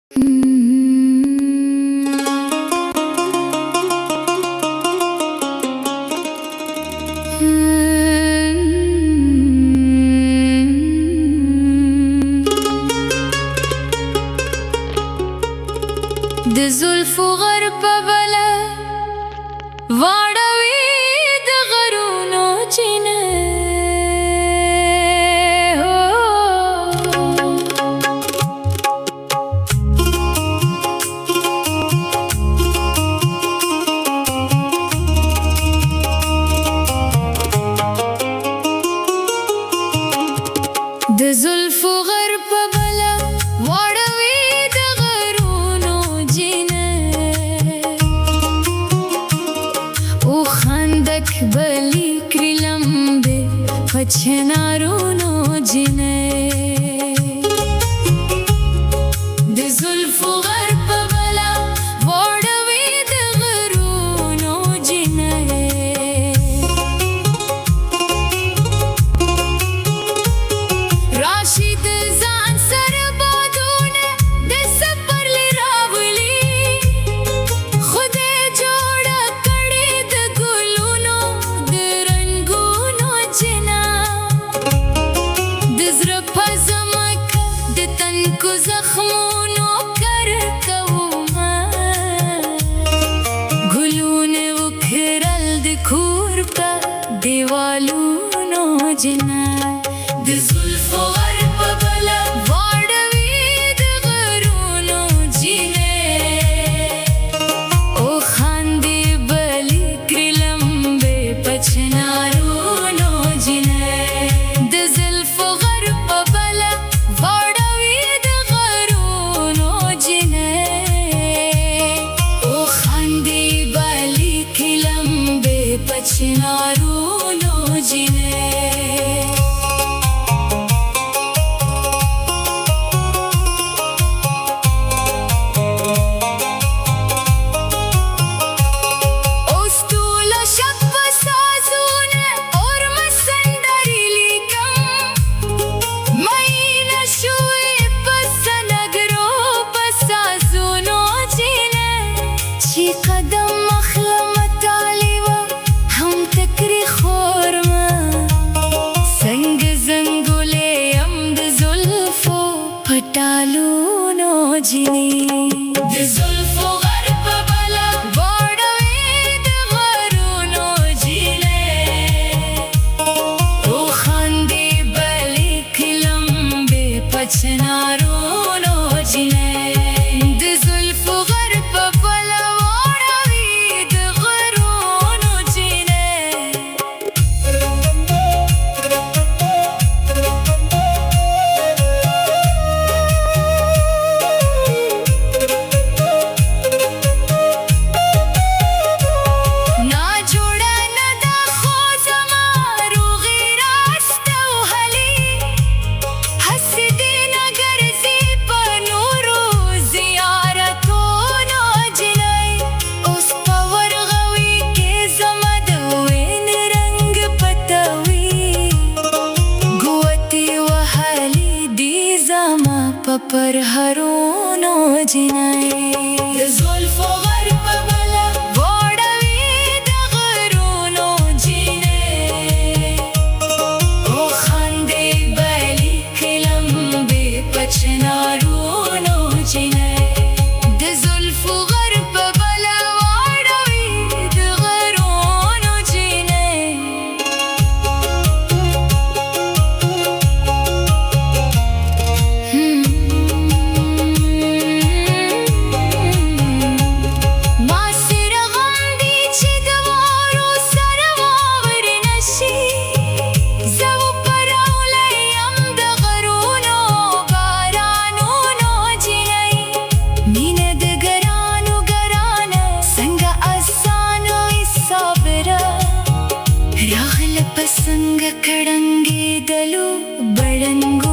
زلفو غرب بلا واړوي د غرونو چینه د زلفو غرب بلا واړوي د غرونو چینه او خندک بلی کرلمبه پچنارونو جنه د زلفو غرب بلا واړوي د غرونو جنه راشد ځان سره بادونه د سفر لراولي خدای جوړه کړې د ګلونو د رنګونو جنا د زړه په زمکه د تنکو زخمونو کر کومه ګلونه وکرل د کور په دیوالونو جنا د زلفو غرب بلا واړوي د غرونو جینه او خاندي بلی کرلمبه پچنارونو جینه د زلفو غرب بلا واړوي د غرونو جینه او خاندي بلی کرلمبه پچنارونو جینه قدم مخلم تالیوه هم تکری خورمه سنگ زنگوله یم د زلفو پټالونو جینی د زلفو غرب بلا واړوي د غرونو جینه او خاندي بلی کرلمبه پچنارونو جینه د زلفو غرب بلا پر هرونو جنای د زلفو غرب بلا واړوي د غرونو جینه او خاندي بلی کرلمبه پچنارونو جینه د زلفو غرب بلا واړوي د غرونو جینه रागल पसंग कड़ंगे दलो बड़ंगो